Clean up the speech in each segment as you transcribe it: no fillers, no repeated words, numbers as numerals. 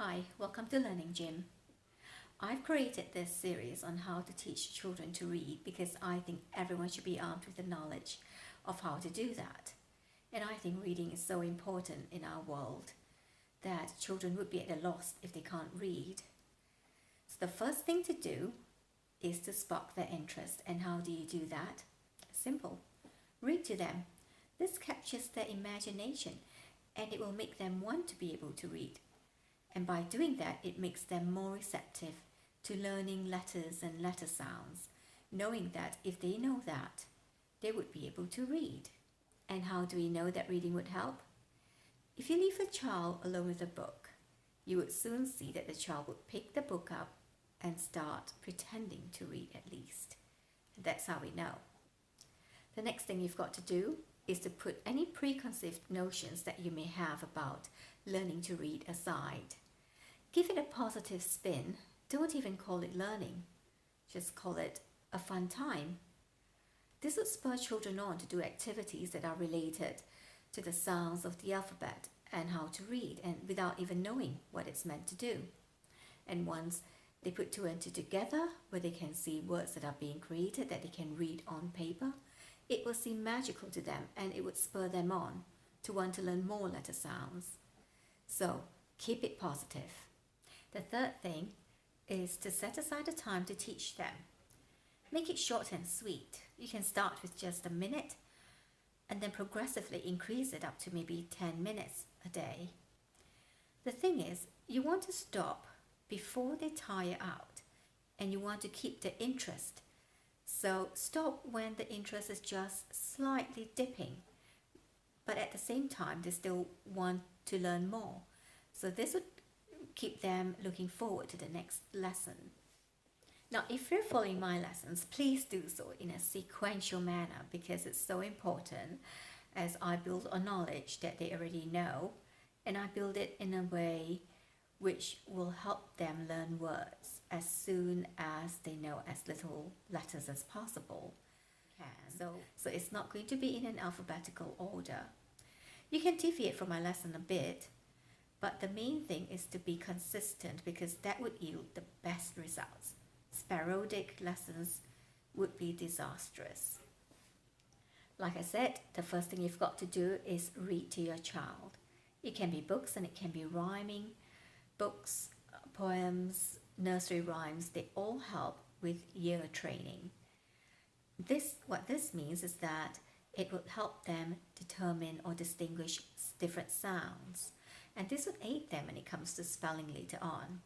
Hi, welcome to Learning Gym. I've created this series on how to teach children to read because I think everyone should be armed with the knowledge of how to do that. And I think reading is so important in our world that children would be at a loss if they can't read. So the first thing to do is to spark their interest. And how do you do that? Simple. Read to them. This captures their imagination and it will make them want to be able to read. And by doing that, it makes them more receptive to learning letters and letter sounds, knowing that if they know that, they would be able to read. And how do we know that reading would help? If you leave a child alone with a book, you would soon see that the child would pick the book up and start pretending to read at least. And that's how we know. The next thing you've got to do is to put any preconceived notions that you may have about learning to read aside. Give it a positive spin. Don't even call it learning. Just call it a fun time. This would spur children on to do activities that are related to the sounds of the alphabet and how to read, and without even knowing what it's meant to do. And once they put two and two together, where they can see words that are being created that they can read on paper, it will seem magical to them and it would spur them on to want to learn more letter sounds. So keep it positive. The third thing is to set aside a time to teach them. Make it short and sweet. You can start with just a minute and then progressively increase it up to maybe 10 minutes a day. The thing is, you want to stop before they tire out and you want to keep the interest. So stop when the interest is just slightly dipping, but at the same time they still want to learn more. So this would keep them looking forward to the next lesson. Now, if you're following my lessons, please do so in a sequential manner because it's so important, as I build on knowledge that they already know, and I build it in a way which will help them learn words as soon as they know as little letters as possible. So it's not going to be in an alphabetical order. You can deviate from my lesson a bit, but the main thing is to be consistent because that would yield the best results. Sporadic lessons would be disastrous. Like I said, the first thing you've got to do is read to your child. It can be books and it can be rhyming books, poems, nursery rhymes. They all help with ear training. What this means is that it would help them determine or distinguish different sounds. And this would aid them when it comes to spelling later on.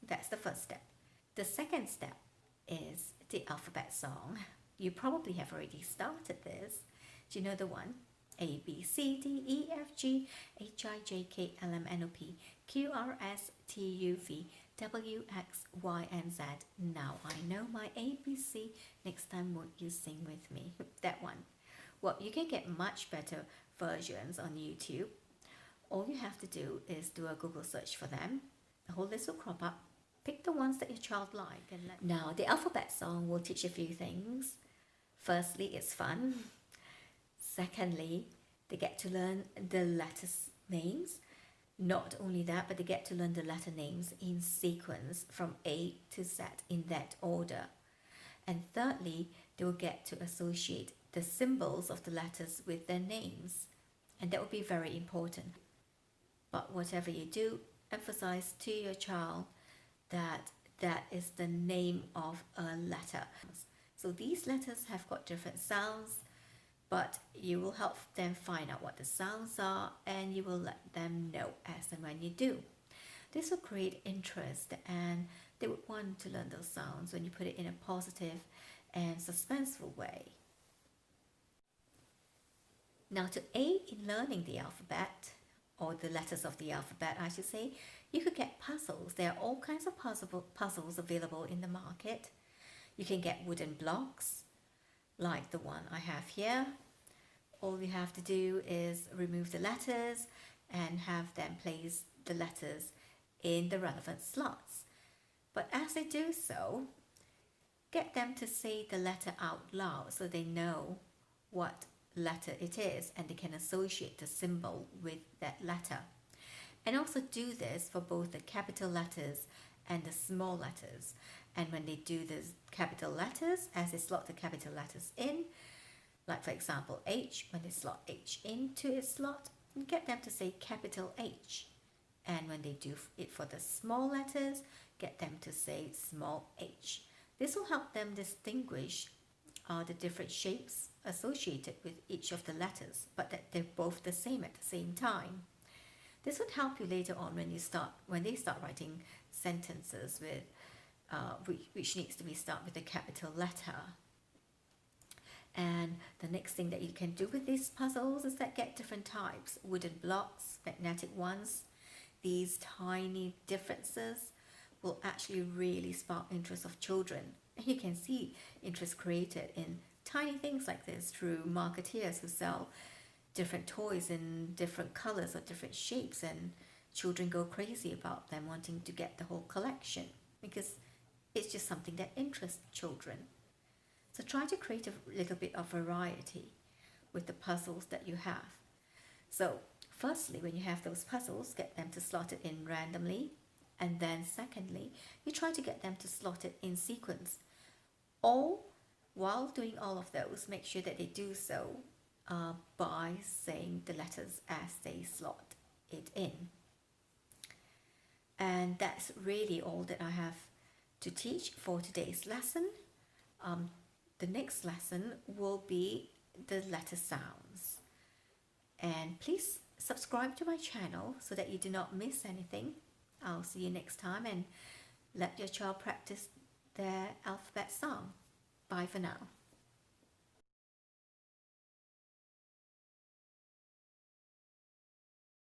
That's the first step. The second step is the alphabet song. You probably have already started this. Do you know the one? A, B, C, D, E, F, G, H, I, J, K, L, M, N, O, P, Q, R, S, T, U, V, W, X, Y, and Z. Now I know my ABC. Next time won't you sing with me? That one. Well, you can get much better versions on YouTube. All you have to do is do a Google search for them. The whole list will crop up. Pick the ones that your child like. Now, the alphabet song will teach a few things. Firstly, it's fun. Secondly, they get to learn the letters names. Not only that, but they get to learn the letter names in sequence from A to Z in that order. And thirdly, they will get to associate the symbols of the letters with their names. And that will be very important. But whatever you do, emphasize to your child that that is the name of a letter. So these letters have got different sounds, but you will help them find out what the sounds are and you will let them know as and when you do. This will create interest and they would want to learn those sounds when you put it in a positive and suspenseful way. Now, to aid in learning the alphabet, or the letters of the alphabet, I should say, you could get puzzles. There are all kinds of puzzles available in the market. You can get wooden blocks, like the one I have here. All you have to do is remove the letters and have them place the letters in the relevant slots. But as they do so, get them to say the letter out loud so they know what letter it is and they can associate the symbol with that letter. And also do this for both the capital letters and the small letters. And when they do the capital letters, as they slot the capital letters in, like for example H, when they slot H into its slot, you get them to say capital H. And when they do it for the small letters, get them to say small h. This will help them distinguish the different shapes associated with each of the letters, but that they're both the same at the same time. This would help you later on when they start writing sentences with which needs to be start with a capital letter. And the next thing that you can do with these puzzles is that get different types: wooden blocks, magnetic ones. These tiny differences will actually really spark interest of children. And you can see interest created in tiny things like this through marketeers who sell different toys in different colors or different shapes, and children go crazy about them, wanting to get the whole collection because it's just something that interests children. So try to create a little bit of variety with the puzzles that you have. So firstly, when you have those puzzles, get them to slot it in randomly. And then secondly, you try to get them to slot it in sequence. All while doing all of those, make sure that they do so by saying the letters as they slot it in. And that's really all that I have to teach for today's lesson. The next lesson will be the letter sounds. And please subscribe to my channel so that you do not miss anything. I'll see you next time, and let your child practice their alphabet song. Bye for now.